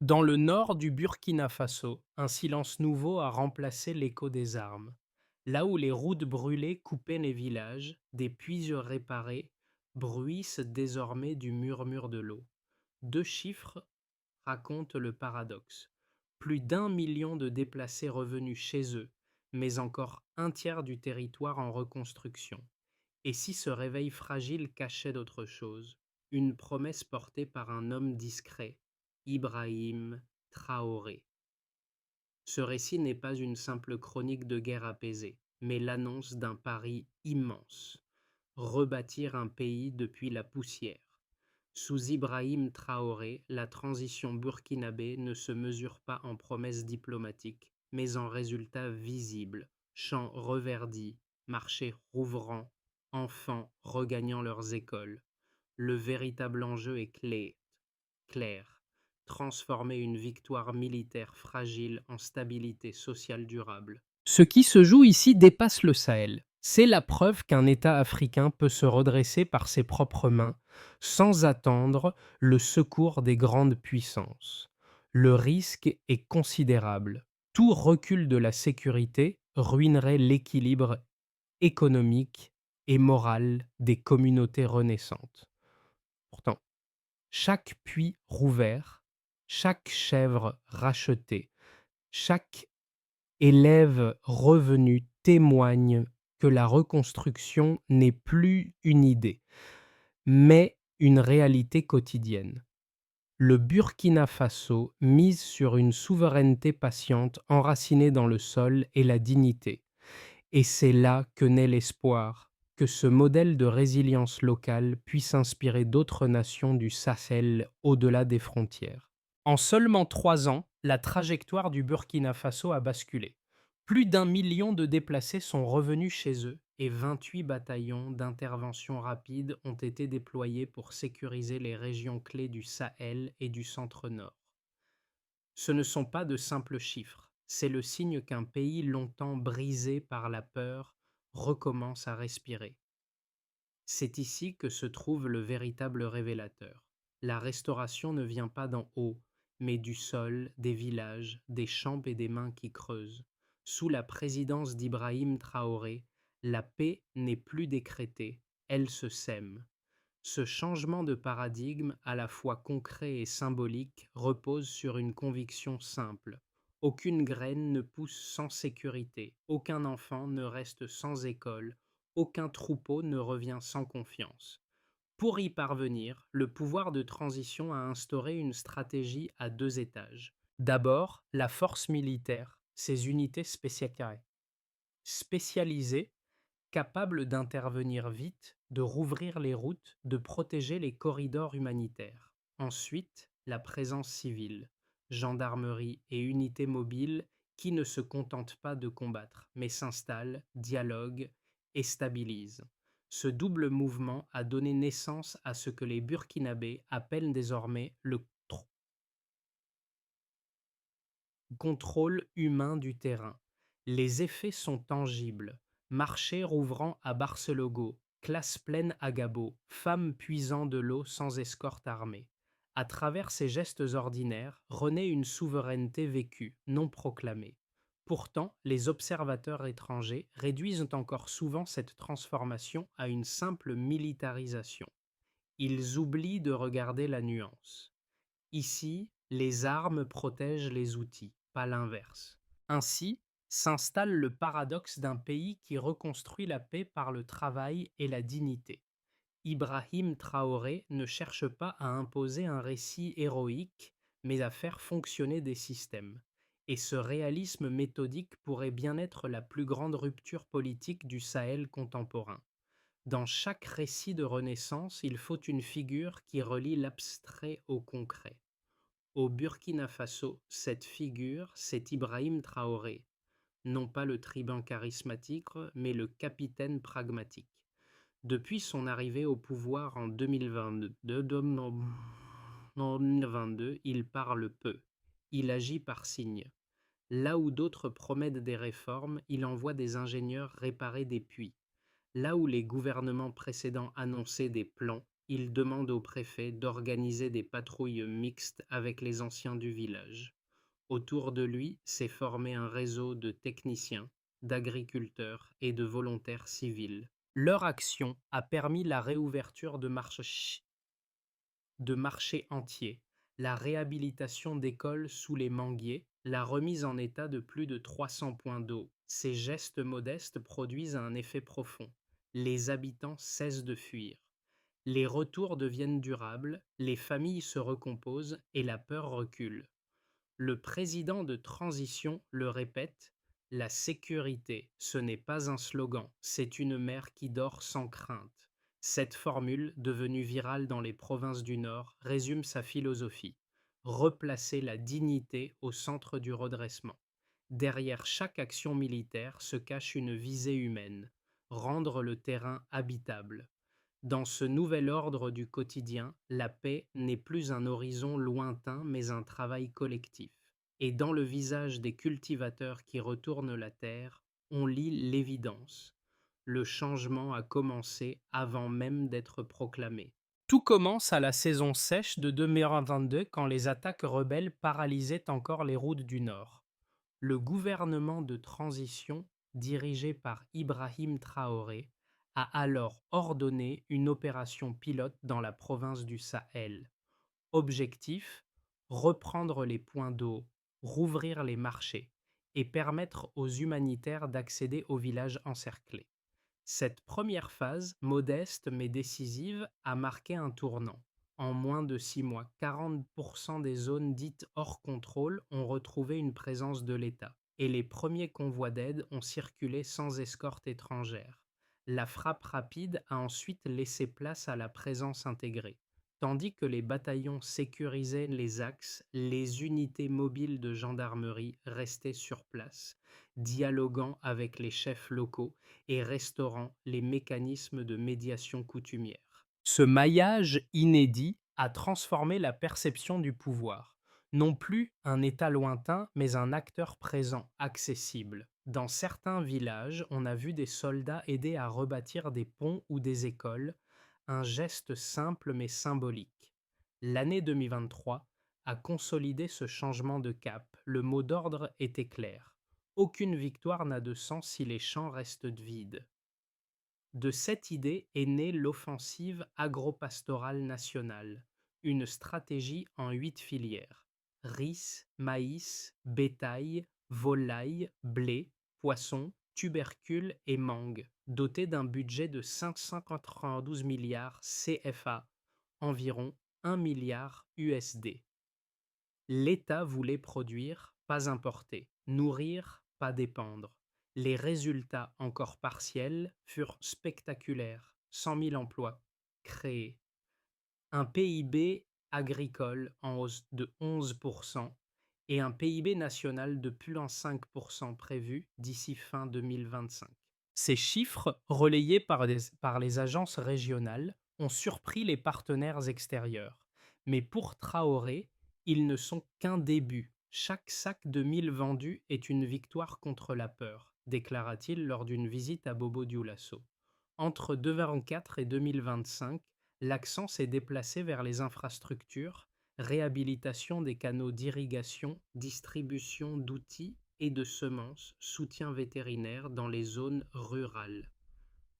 Dans le nord du Burkina Faso, un silence nouveau a remplacé l'écho des armes. Là où les routes brûlées coupaient les villages, des puits réparés bruissent désormais du murmure de l'eau. Deux chiffres racontent le paradoxe. Plus d'1 million de déplacés revenus chez eux, mais encore un tiers du territoire en reconstruction. Et si ce réveil fragile cachait d'autre chose, une promesse portée par un homme discret, Ibrahim Traoré. Ce récit n'est pas une simple chronique de guerre apaisée, mais l'annonce d'un pari immense: rebâtir un pays depuis la poussière. Sous Ibrahim Traoré, la transition burkinabé ne se mesure pas en promesses diplomatiques, mais en résultats visibles: champs reverdis, marchés rouvrant, enfants regagnant leurs écoles. Le véritable enjeu est clair: transformer une victoire militaire fragile en stabilité sociale durable. Ce qui se joue ici dépasse le Sahel. C'est la preuve qu'un État africain peut se redresser par ses propres mains, sans attendre le secours des grandes puissances. Le risque est considérable. Tout recul de la sécurité ruinerait l'équilibre économique et moral des communautés renaissantes. Pourtant, chaque puits rouvert, chaque chèvre rachetée, chaque élève revenu témoigne que la reconstruction n'est plus une idée, mais une réalité quotidienne. Le Burkina Faso mise sur une souveraineté patiente enracinée dans le sol et la dignité. Et c'est là que naît l'espoir que ce modèle de résilience locale puisse inspirer d'autres nations du Sahel au-delà des frontières. En seulement 3 ans, la trajectoire du Burkina Faso a basculé. Plus d'1 million de déplacés sont revenus chez eux et 28 bataillons d'intervention rapide ont été déployés pour sécuriser les régions clés du Sahel et du centre-nord. Ce ne sont pas de simples chiffres, c'est le signe qu'un pays longtemps brisé par la peur recommence à respirer. C'est ici que se trouve le véritable révélateur. La restauration ne vient pas d'en haut, mais du sol, des villages, des champs et des mains qui creusent. Sous la présidence d'Ibrahim Traoré, la paix n'est plus décrétée, elle se sème. Ce changement de paradigme, à la fois concret et symbolique, repose sur une conviction simple: aucune graine ne pousse sans sécurité, aucun enfant ne reste sans école, aucun troupeau ne revient sans confiance. Pour y parvenir, le pouvoir de transition a instauré une stratégie à 2 étages. D'abord, la force militaire, ses unités spécialisées, capable d'intervenir vite, de rouvrir les routes, de protéger les corridors humanitaires. Ensuite, la présence civile, gendarmerie et unités mobiles qui ne se contentent pas de combattre, mais s'installent, dialoguent et stabilisent. Ce double mouvement a donné naissance à ce que les Burkinabés appellent désormais le contrôle humain du terrain. Les effets sont tangibles: marchés rouvrant à Barcelogo, classes pleines à Gabo, femmes puisant de l'eau sans escorte armée. À travers ces gestes ordinaires renaît une souveraineté vécue, non proclamée. Pourtant, les observateurs étrangers réduisent encore souvent cette transformation à une simple militarisation. Ils oublient de regarder la nuance. Ici, les armes protègent les outils, pas l'inverse. Ainsi, s'installe le paradoxe d'un pays qui reconstruit la paix par le travail et la dignité. Ibrahim Traoré ne cherche pas à imposer un récit héroïque, mais à faire fonctionner des systèmes. Et ce réalisme méthodique pourrait bien être la plus grande rupture politique du Sahel contemporain. Dans chaque récit de renaissance, il faut une figure qui relie l'abstrait au concret. Au Burkina Faso, cette figure, c'est Ibrahim Traoré, non pas le tribun charismatique, mais le capitaine pragmatique. Depuis son arrivée au pouvoir en 2022, il parle peu. Il agit par signes. Là où d'autres promettent des réformes, il envoie des ingénieurs réparer des puits. Là où les gouvernements précédents annonçaient des plans, il demande au préfet d'organiser des patrouilles mixtes avec les anciens du village. Autour de lui s'est formé un réseau de techniciens, d'agriculteurs et de volontaires civils. Leur action a permis la réouverture de marchés entiers, la réhabilitation d'écoles sous les manguiers, la remise en état de plus de 300 points d'eau. Ces gestes modestes produisent un effet profond. Les habitants cessent de fuir. Les retours deviennent durables, les familles se recomposent et la peur recule. Le président de transition le répète, la sécurité, ce n'est pas un slogan, c'est une mère qui dort sans crainte. Cette formule, devenue virale dans les provinces du Nord, résume sa philosophie. Replacer la dignité au centre du redressement. Derrière chaque action militaire se cache une visée humaine, rendre le terrain habitable. Dans ce nouvel ordre du quotidien, la paix n'est plus un horizon lointain mais un travail collectif. Et dans le visage des cultivateurs qui retournent la terre, on lit l'évidence. Le changement a commencé avant même d'être proclamé. Tout commence à la saison sèche de 2022 quand les attaques rebelles paralysaient encore les routes du Nord. Le gouvernement de transition, dirigé par Ibrahim Traoré, a alors ordonné une opération pilote dans la province du Sahel. Objectif: reprendre les points d'eau, rouvrir les marchés et permettre aux humanitaires d'accéder aux villages encerclés. Cette première phase, modeste mais décisive, a marqué un tournant. En moins de 6 mois, 40% des zones dites hors contrôle ont retrouvé une présence de l'État, et les premiers convois d'aide ont circulé sans escorte étrangère. La frappe rapide a ensuite laissé place à la présence intégrée. Tandis que les bataillons sécurisaient les axes, les unités mobiles de gendarmerie restaient sur place, dialoguant avec les chefs locaux et restaurant les mécanismes de médiation coutumière. Ce maillage inédit a transformé la perception du pouvoir. Non plus un État lointain, mais un acteur présent, accessible. Dans certains villages, on a vu des soldats aider à rebâtir des ponts ou des écoles, un geste simple mais symbolique. L'année 2023 a consolidé ce changement de cap. Le mot d'ordre était clair. Aucune victoire n'a de sens si les champs restent vides. De cette idée est née l'offensive agropastorale nationale, une stratégie en 8 filières: riz, maïs, bétail, volaille, blé, poisson, tubercules et mangue, dotée d'un budget de 592 milliards CFA, environ 1 milliard USD. L'État voulait produire, pas importer, nourrir, pas dépendre. Les résultats, encore partiels, furent spectaculaires: 100 000 emplois créés, un PIB agricole en hausse de 11% et un PIB national de plus en 5% prévu d'ici fin 2025. Ces chiffres, relayés par les agences régionales, ont surpris les partenaires extérieurs. Mais pour Traoré, ils ne sont qu'un début. Chaque sac de mil vendu est une victoire contre la peur, déclara-t-il lors d'une visite à Bobo Dioulasso. Entre 2024 et 2025, l'accent s'est déplacé vers les infrastructures, réhabilitation des canaux d'irrigation, distribution d'outils et de semences, soutien vétérinaire dans les zones rurales.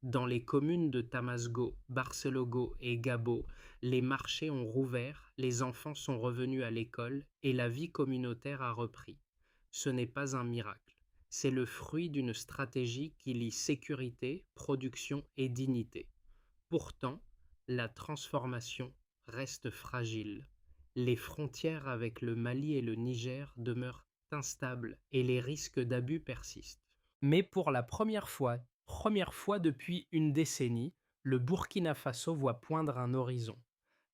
Dans les communes de Tamasgo, Barcelogo et Gabo, les marchés ont rouvert, les enfants sont revenus à l'école et la vie communautaire a repris. Ce n'est pas un miracle, c'est le fruit d'une stratégie qui lie sécurité, production et dignité. Pourtant, la transformation reste fragile. Les frontières avec le Mali et le Niger demeurent instables et les risques d'abus persistent. Mais pour la première fois depuis une décennie, le Burkina Faso voit poindre un horizon.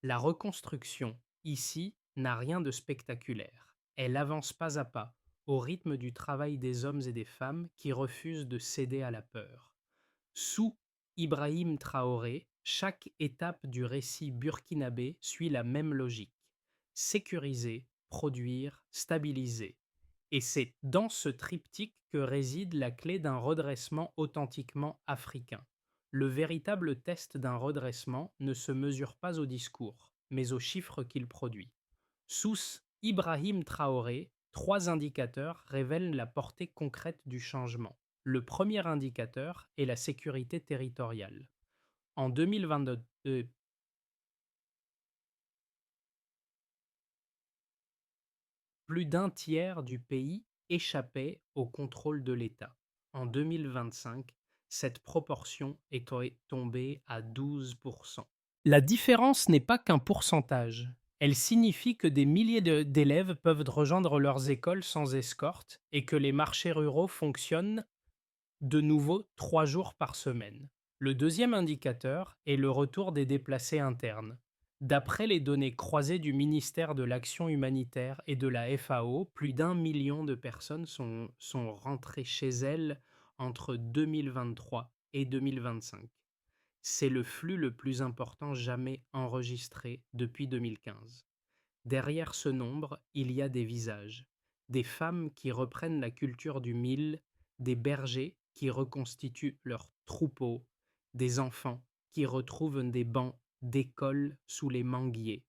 La reconstruction, ici, n'a rien de spectaculaire. Elle avance pas à pas, au rythme du travail des hommes et des femmes qui refusent de céder à la peur. Sous Ibrahim Traoré, chaque étape du récit burkinabé suit la même logique: sécuriser, produire, stabiliser. Et c'est dans ce triptyque que réside la clé d'un redressement authentiquement africain. Le véritable test d'un redressement ne se mesure pas au discours, mais aux chiffres qu'il produit. Sous Ibrahim Traoré, trois indicateurs révèlent la portée concrète du changement. Le premier indicateur est la sécurité territoriale. En 2022, plus d'un tiers du pays échappait au contrôle de l'État. En 2025, cette proportion est tombée à 12%. La différence n'est pas qu'un pourcentage. Elle signifie que des milliers d'élèves peuvent rejoindre leurs écoles sans escorte et que les marchés ruraux fonctionnent de nouveau 3 jours par semaine. Le deuxième indicateur est le retour des déplacés internes. D'après les données croisées du ministère de l'Action humanitaire et de la FAO, plus d'1 million de personnes sont rentrées chez elles entre 2023 et 2025. C'est le flux le plus important jamais enregistré depuis 2015. Derrière ce nombre, il y a des visages, des femmes qui reprennent la culture du mille, des bergers qui reconstituent leurs troupeaux, des enfants qui retrouvent des bancs d'école sous les manguiers.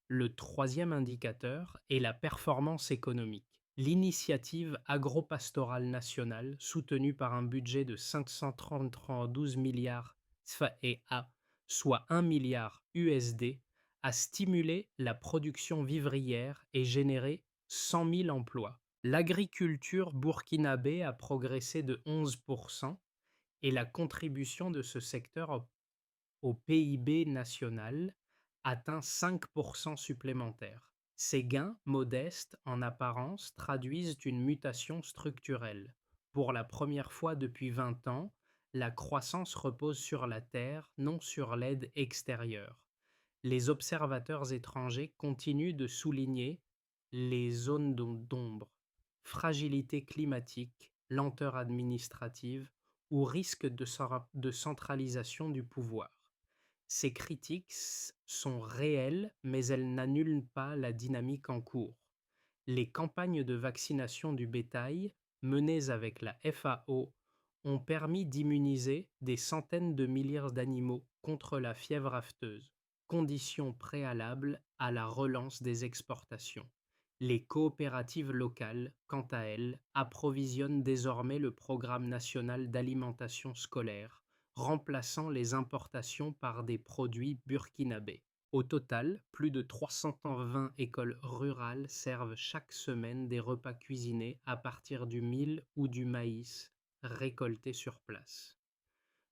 Le troisième indicateur est la performance économique. L'initiative agro-pastorale nationale, soutenue par un budget de 532 milliards CFA, soit 1 milliard USD, a stimulé la production vivrière et généré 100 000 emplois. L'agriculture burkinabé a progressé de 11% et la contribution de ce secteur au PIB national atteint 5% supplémentaires. Ces gains, modestes en apparence, traduisent une mutation structurelle. Pour la première fois depuis 20 ans, la croissance repose sur la terre, non sur l'aide extérieure. Les observateurs étrangers continuent de souligner les zones d'ombre, fragilité climatique, lenteur administrative ou risque de centralisation du pouvoir. Ces critiques sont réelles, mais elles n'annulent pas la dynamique en cours. Les campagnes de vaccination du bétail, menées avec la FAO, ont permis d'immuniser des centaines de milliers d'animaux contre la fièvre afteuse, condition préalable à la relance des exportations. Les coopératives locales, quant à elles, approvisionnent désormais le Programme national d'alimentation scolaire, remplaçant les importations par des produits burkinabés. Au total, plus de 320 écoles rurales servent chaque semaine des repas cuisinés à partir du mil ou du maïs récoltés sur place.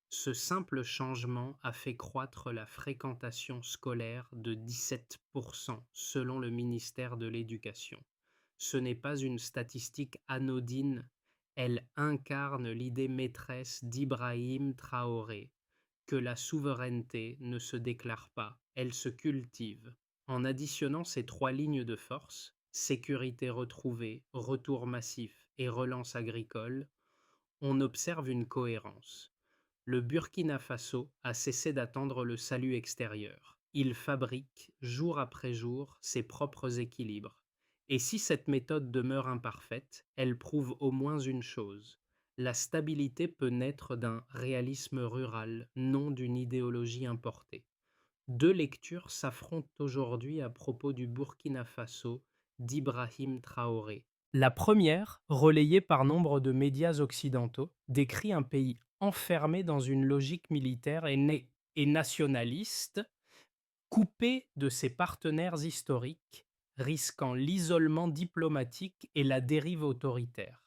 Ce simple changement a fait croître la fréquentation scolaire de 17% selon le ministère de l'Éducation. Ce n'est pas une statistique anodine, elle incarne l'idée maîtresse d'Ibrahim Traoré, que la souveraineté ne se déclare pas, elle se cultive. En additionnant ces trois lignes de force, sécurité retrouvée, retour massif et relance agricole, on observe une cohérence. Le Burkina Faso a cessé d'attendre le salut extérieur. Il fabrique, jour après jour, ses propres équilibres. Et si cette méthode demeure imparfaite, elle prouve au moins une chose. La stabilité peut naître d'un réalisme rural, non d'une idéologie importée. Deux lectures s'affrontent aujourd'hui à propos du Burkina Faso d'Ibrahim Traoré. La première, relayée par nombre de médias occidentaux, décrit un pays enfermé dans une logique militaire et nationaliste, coupé de ses partenaires historiques, risquant l'isolement diplomatique et la dérive autoritaire.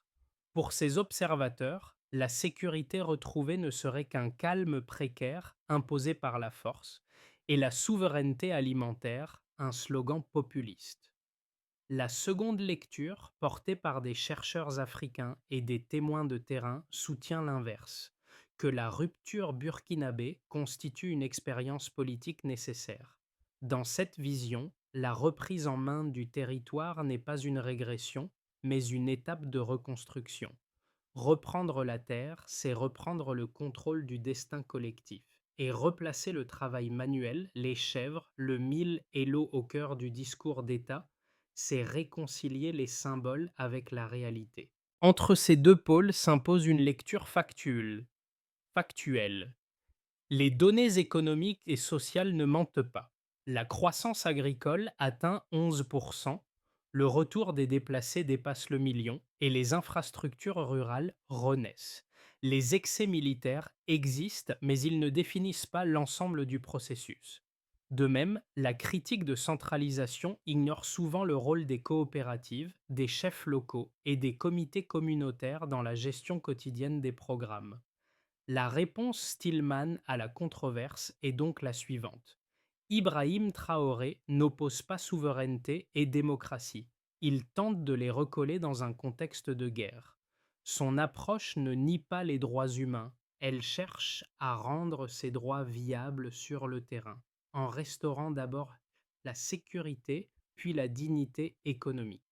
Pour ces observateurs, la sécurité retrouvée ne serait qu'un calme précaire imposé par la force, et la souveraineté alimentaire, un slogan populiste. La seconde lecture, portée par des chercheurs africains et des témoins de terrain, soutient l'inverse, que la rupture burkinabé constitue une expérience politique nécessaire. Dans cette vision, la reprise en main du territoire n'est pas une régression, mais une étape de reconstruction. Reprendre la terre, c'est reprendre le contrôle du destin collectif et replacer le travail manuel, les chèvres, le mil et l'eau au cœur du discours d'État, c'est réconcilier les symboles avec la réalité. Entre ces deux pôles s'impose une lecture factuelle. Les données économiques et sociales ne mentent pas. La croissance agricole atteint 11%, le retour des déplacés dépasse le million et les infrastructures rurales renaissent. Les excès militaires existent, mais ils ne définissent pas l'ensemble du processus. De même, la critique de centralisation ignore souvent le rôle des coopératives, des chefs locaux et des comités communautaires dans la gestion quotidienne des programmes. La réponse Stillman à la controverse est donc la suivante. Ibrahim Traoré n'oppose pas souveraineté et démocratie. Il tente de les recoller dans un contexte de guerre. Son approche ne nie pas les droits humains, elle cherche à rendre ces droits viables sur le terrain, en restaurant d'abord la sécurité puis la dignité économique.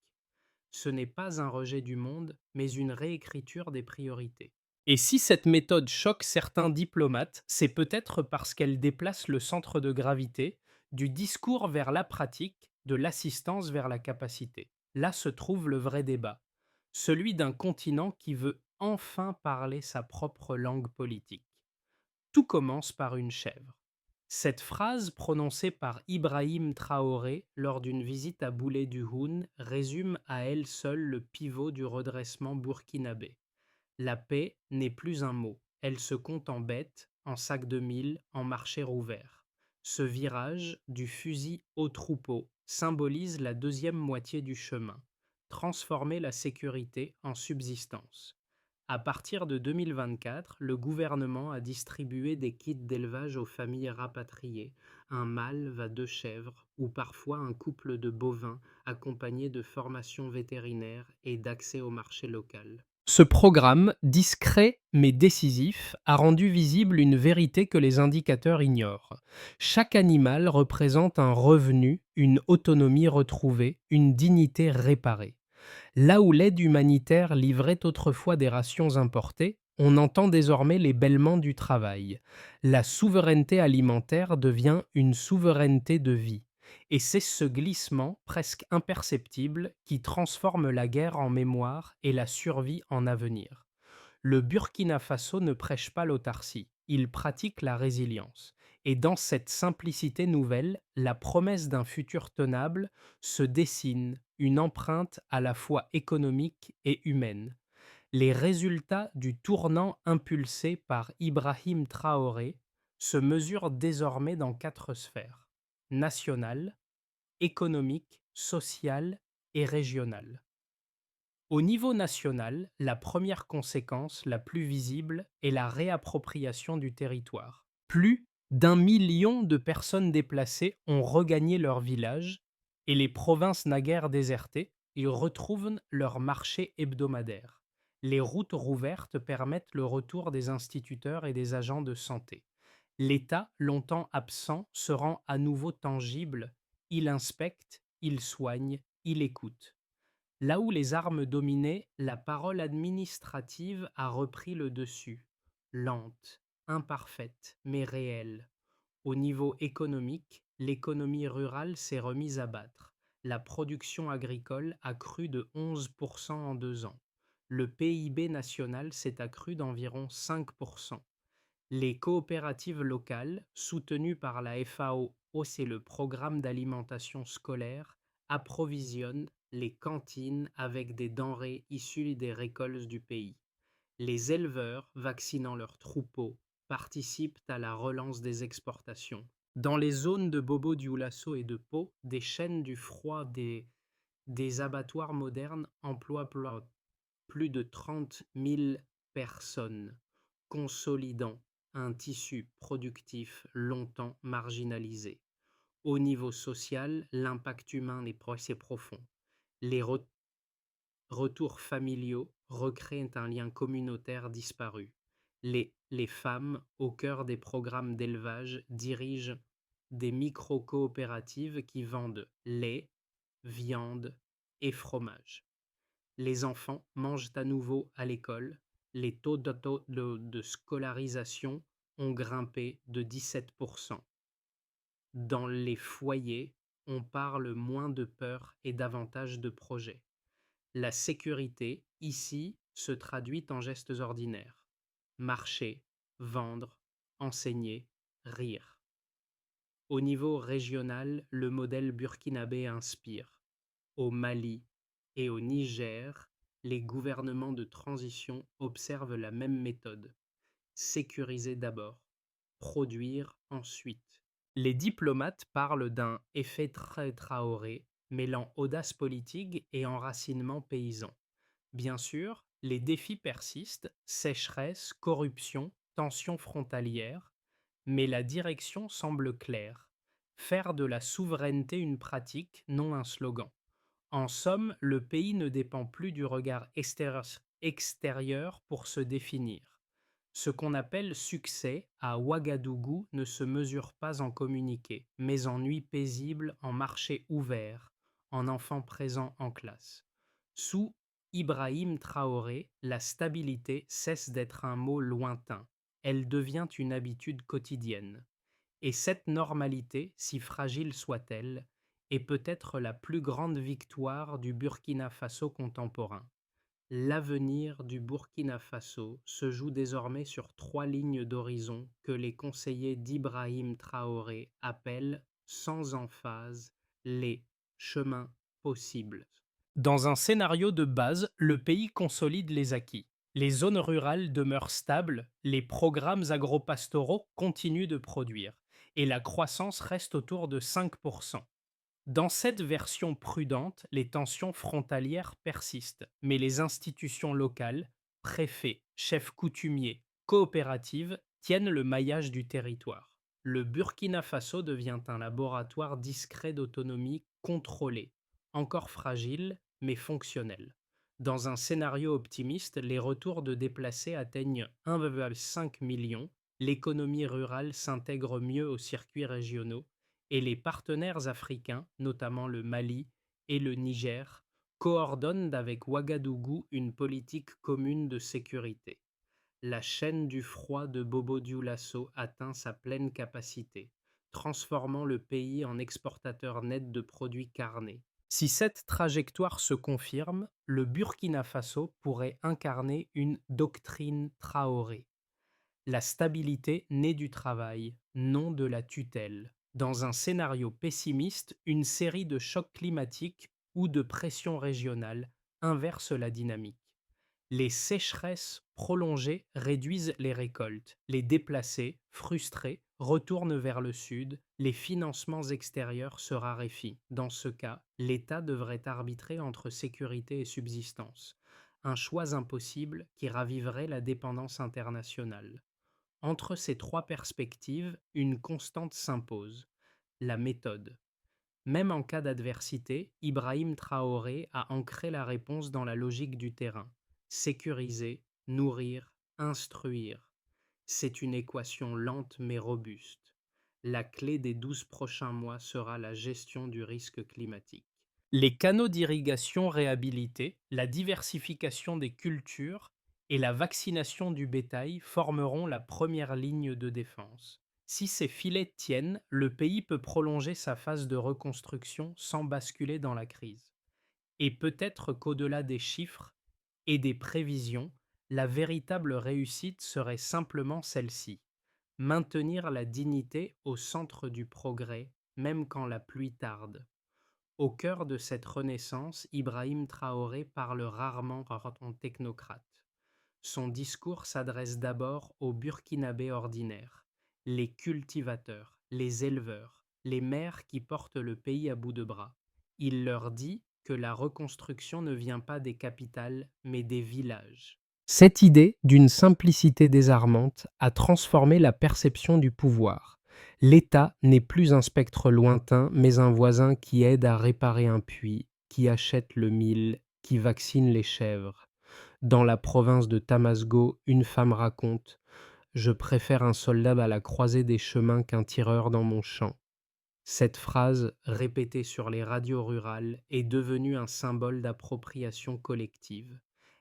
Ce n'est pas un rejet du monde, mais une réécriture des priorités. Et si cette méthode choque certains diplomates, c'est peut-être parce qu'elle déplace le centre de gravité du discours vers la pratique, de l'assistance vers la capacité. Là se trouve le vrai débat, celui d'un continent qui veut enfin parler sa propre langue politique. Tout commence par une chèvre. Cette phrase prononcée par Ibrahim Traoré lors d'une visite à Boulet-du-Houn résume à elle seule le pivot du redressement burkinabé. La paix n'est plus un mot, elle se compte en bêtes, en sacs de mille, en marchés rouverts. Ce virage, du fusil au troupeau, symbolise la deuxième moitié du chemin, transformer la sécurité en subsistance. À partir de 2024, le gouvernement a distribué des kits d'élevage aux familles rapatriées. Un mâle va deux chèvres, ou parfois un couple de bovins, accompagné de formations vétérinaires et d'accès au marché local. Ce programme, discret mais décisif, a rendu visible une vérité que les indicateurs ignorent. Chaque animal représente un revenu, une autonomie retrouvée, une dignité réparée. Là où l'aide humanitaire livrait autrefois des rations importées, on entend désormais les bêlements du travail. La souveraineté alimentaire devient une souveraineté de vie. Et c'est ce glissement presque imperceptible qui transforme la guerre en mémoire et la survie en avenir. Le Burkina Faso ne prêche pas l'autarcie, il pratique la résilience. Et dans cette simplicité nouvelle, la promesse d'un futur tenable se dessine, une empreinte à la fois économique et humaine. Les résultats du tournant impulsé par Ibrahim Traoré se mesurent désormais dans quatre sphères: nationale, économique, sociale et régionale. Au niveau national, la première conséquence, la plus visible, est la réappropriation du territoire. Plus d'1 million de personnes déplacées ont regagné leur village et les provinces naguère désertées y retrouvent leur marché hebdomadaire. Les routes rouvertes permettent le retour des instituteurs et des agents de santé. L'État, longtemps absent, se rend à nouveau tangible. Il inspecte, il soigne, il écoute. Là où les armes dominaient, la parole administrative a repris le dessus, lente, imparfaite, mais réelle. Au niveau économique, l'économie rurale s'est remise à battre. La production agricole a cru de 11% en 2 ans. Le PIB national s'est accru d'environ 5%. Les coopératives locales, soutenues par la FAO, c'est le programme d'alimentation scolaire, approvisionnent les cantines avec des denrées issues des récoltes du pays. Les éleveurs, vaccinant leurs troupeaux, participent à la relance des exportations. Dans les zones de Bobo-Dioulasso et de Pau, des chaînes du froid des abattoirs modernes emploient plus de 30 000 personnes, consolidant un tissu productif longtemps marginalisé. Au niveau social, l'impact humain est profond. Les retours familiaux recréent un lien communautaire disparu. Les femmes, au cœur des programmes d'élevage, dirigent des micro-coopératives qui vendent lait, viande et fromage. Les enfants mangent à nouveau à l'école. Les taux de scolarisation ont grimpé de 17%. Dans les foyers, on parle moins de peur et davantage de projets. La sécurité, ici, se traduit en gestes ordinaires. Marcher, vendre, enseigner, rire. Au niveau régional, le modèle burkinabé inspire. Au Mali et au Niger, les gouvernements de transition observent la même méthode. Sécuriser d'abord, produire ensuite. Les diplomates parlent d'un effet Traoré mêlant audace politique et enracinement paysan. Bien sûr, les défis persistent, sécheresse, corruption, tensions frontalières, mais la direction semble claire. Faire de la souveraineté une pratique, non un slogan. En somme, le pays ne dépend plus du regard extérieur pour se définir. Ce qu'on appelle succès à Ouagadougou ne se mesure pas en communiqué, mais en nuit paisible, en marché ouvert, en enfants présents en classe. Sous Ibrahim Traoré, la stabilité cesse d'être un mot lointain, elle devient une habitude quotidienne. Et cette normalité, si fragile soit-elle, est peut-être la plus grande victoire du Burkina Faso contemporain. L'avenir du Burkina Faso se joue désormais sur 3 lignes d'horizon que les conseillers d'Ibrahim Traoré appellent, sans emphase, les chemins possibles. Dans un scénario de base, le pays consolide les acquis. Les zones rurales demeurent stables, les programmes agropastoraux continuent de produire, et la croissance reste autour de 5%. Dans cette version prudente, les tensions frontalières persistent, mais les institutions locales, préfets, chefs coutumiers, coopératives, tiennent le maillage du territoire. Le Burkina Faso devient un laboratoire discret d'autonomie contrôlée, encore fragile, mais fonctionnel. Dans un scénario optimiste, les retours de déplacés atteignent 1,5 million, l'économie rurale s'intègre mieux aux circuits régionaux, et les partenaires africains, notamment le Mali et le Niger, coordonnent avec Ouagadougou une politique commune de sécurité. La chaîne du froid de Bobo Dioulasso atteint sa pleine capacité, transformant le pays en exportateur net de produits carnés. Si cette trajectoire se confirme, le Burkina Faso pourrait incarner une doctrine Traoré. La stabilité naît du travail, non de la tutelle. Dans un scénario pessimiste, une série de chocs climatiques ou de pressions régionales inverse la dynamique. Les sécheresses prolongées réduisent les récoltes. Les déplacés, frustrés, retournent vers le sud. Les financements extérieurs se raréfient. Dans ce cas, l'État devrait arbitrer entre sécurité et subsistance. Un choix impossible qui raviverait la dépendance internationale. Entre ces 3 perspectives, une constante s'impose, la méthode. Même en cas d'adversité, Ibrahim Traoré a ancré la réponse dans la logique du terrain. Sécuriser, nourrir, instruire. C'est une équation lente mais robuste. La clé des 12 prochains mois sera la gestion du risque climatique. Les canaux d'irrigation réhabilités, la diversification des cultures et la vaccination du bétail formeront la première ligne de défense. Si ces filets tiennent, le pays peut prolonger sa phase de reconstruction sans basculer dans la crise. Et peut-être qu'au-delà des chiffres et des prévisions, la véritable réussite serait simplement celle-ci: maintenir la dignité au centre du progrès, même quand la pluie tarde. Au cœur de cette renaissance, Ibrahim Traoré parle rarement en technocrate. Son discours s'adresse d'abord aux Burkinabés ordinaires, les cultivateurs, les éleveurs, les mères qui portent le pays à bout de bras. Il leur dit que la reconstruction ne vient pas des capitales, mais des villages. Cette idée, d'une simplicité désarmante, a transformé la perception du pouvoir. L'État n'est plus un spectre lointain, mais un voisin qui aide à réparer un puits, qui achète le mil, qui vaccine les chèvres. Dans la province de Tamasgo, une femme raconte: «Je préfère un soldat à la croisée des chemins qu'un tireur dans mon champ.» Cette phrase, répétée sur les radios rurales, est devenue un symbole d'appropriation collective.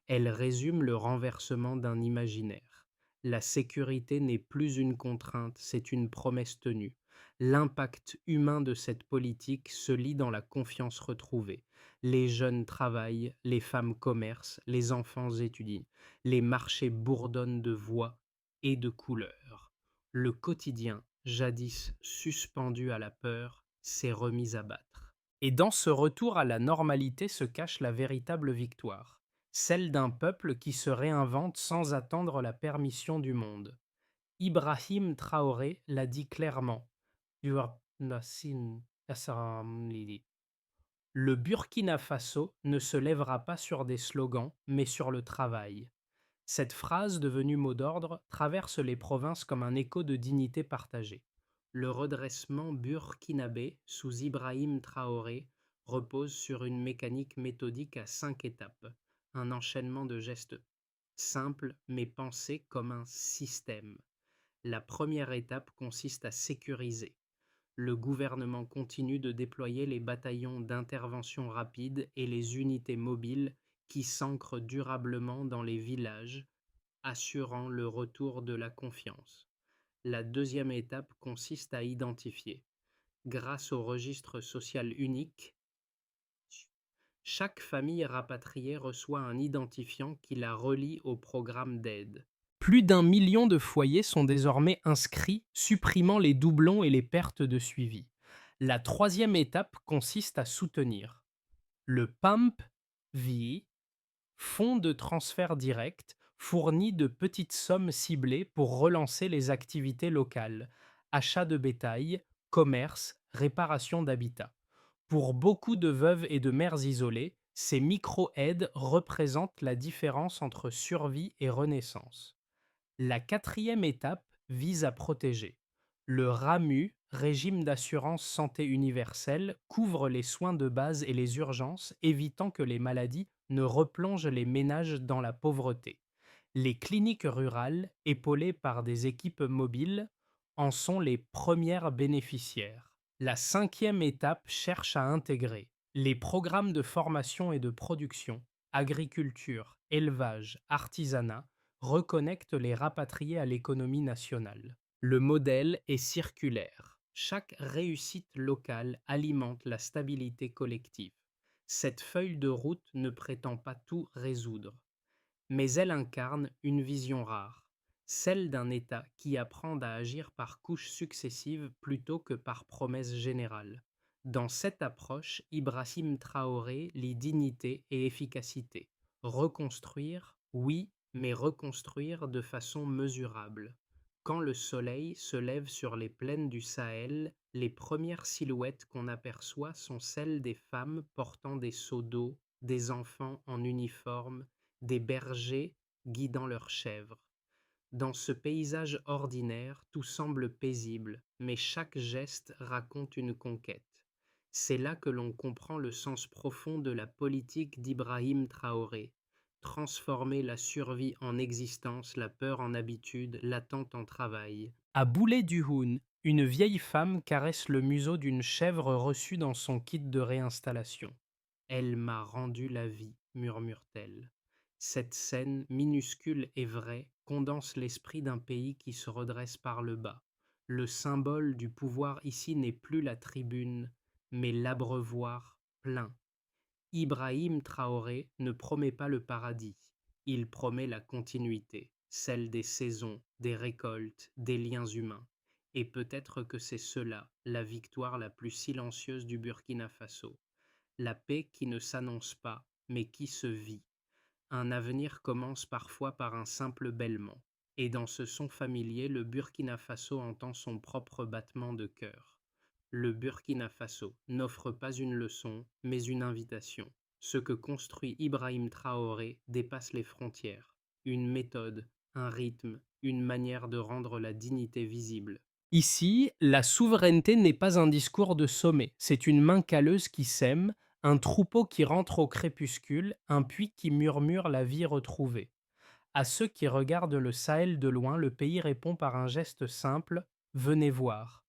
Elle résume le renversement d'un imaginaire. La sécurité n'est plus une contrainte, c'est une promesse tenue. L'impact humain de cette politique se lit dans la confiance retrouvée. Les jeunes travaillent, les femmes commercent, les enfants étudient. Les marchés bourdonnent de voix et de couleurs. Le quotidien, jadis suspendu à la peur, s'est remis à battre. Et dans ce retour à la normalité se cache la véritable victoire, celle d'un peuple qui se réinvente sans attendre la permission du monde. Ibrahim Traoré l'a dit clairement. Le Burkina Faso ne se lèvera pas sur des slogans, mais sur le travail. Cette phrase, devenue mot d'ordre, traverse les provinces comme un écho de dignité partagée. Le redressement burkinabé, sous Ibrahim Traoré, repose sur une mécanique méthodique à 5 étapes, un enchaînement de gestes simples mais pensés comme un système. La première étape consiste à sécuriser. Le gouvernement continue de déployer les bataillons d'intervention rapide et les unités mobiles qui s'ancrent durablement dans les villages, assurant le retour de la confiance. La deuxième étape consiste à identifier. Grâce au registre social unique, chaque famille rapatriée reçoit un identifiant qui la relie au programme d'aide. Plus d'un million de foyers sont désormais inscrits, supprimant les doublons et les pertes de suivi. La troisième étape consiste à soutenir. Le PAMP-VI, Fonds de transfert direct, fournit de petites sommes ciblées pour relancer les activités locales, achat de bétail, commerce, réparation d'habitat. Pour beaucoup de veuves et de mères isolées, ces micro-aides représentent la différence entre survie et renaissance. La quatrième étape vise à protéger. Le RAMU, Régime d'assurance santé universelle, couvre les soins de base et les urgences, évitant que les maladies ne replongent les ménages dans la pauvreté. Les cliniques rurales, épaulées par des équipes mobiles, en sont les premières bénéficiaires. La cinquième étape cherche à intégrer les programmes de formation et de production, agriculture, élevage, artisanat, reconnectent les rapatriés à l'économie nationale. Le modèle est circulaire. Chaque réussite locale alimente la stabilité collective. Cette feuille de route ne prétend pas tout résoudre, mais elle incarne une vision rare, celle d'un État qui apprend à agir par couches successives plutôt que par promesses générales. Dans cette approche, Ibrahim Traoré lie dignité et efficacité. Reconstruire, oui, mais reconstruire de façon mesurable. Quand le soleil se lève sur les plaines du Sahel, les premières silhouettes qu'on aperçoit sont celles des femmes portant des seaux d'eau, des enfants en uniforme, des bergers guidant leurs chèvres. Dans ce paysage ordinaire, tout semble paisible, mais chaque geste raconte une conquête. C'est là que l'on comprend le sens profond de la politique d'Ibrahim Traoré. Transformer la survie en existence, la peur en habitude, l'attente en travail. À Boulet-du-Houn, une vieille femme caresse le museau d'une chèvre reçue dans son kit de réinstallation. Elle m'a rendu la vie, murmure-t-elle. Cette scène, minuscule et vraie, condense l'esprit d'un pays qui se redresse par le bas. Le symbole du pouvoir ici n'est plus la tribune, mais l'abreuvoir plein. Ibrahim Traoré ne promet pas le paradis, il promet la continuité, celle des saisons, des récoltes, des liens humains. Et peut-être que c'est cela, la victoire la plus silencieuse du Burkina Faso. La paix qui ne s'annonce pas, mais qui se vit. Un avenir commence parfois par un simple bêlement, et dans ce son familier, le Burkina Faso entend son propre battement de cœur. Le Burkina Faso n'offre pas une leçon, mais une invitation. Ce que construit Ibrahim Traoré dépasse les frontières. Une méthode, un rythme, une manière de rendre la dignité visible. Ici, la souveraineté n'est pas un discours de sommet, c'est une main calleuse qui sème, un troupeau qui rentre au crépuscule, un puits qui murmure la vie retrouvée. À ceux qui regardent le Sahel de loin, le pays répond par un geste simple: venez voir.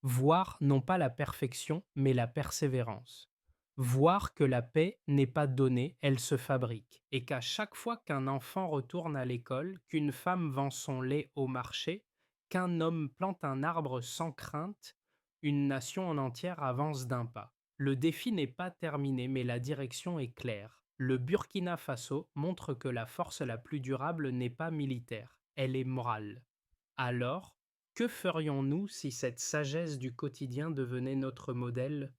Voir non pas la perfection, mais la persévérance. Voir que la paix n'est pas donnée, elle se fabrique, et qu'à chaque fois qu'un enfant retourne à l'école, qu'une femme vend son lait au marché, qu'un homme plante un arbre sans crainte, une nation en entière avance d'un pas. Le défi n'est pas terminé, mais la direction est claire. Le Burkina Faso montre que la force la plus durable n'est pas militaire, elle est morale. Alors, Que ferions-nous si cette sagesse du quotidien devenait notre modèle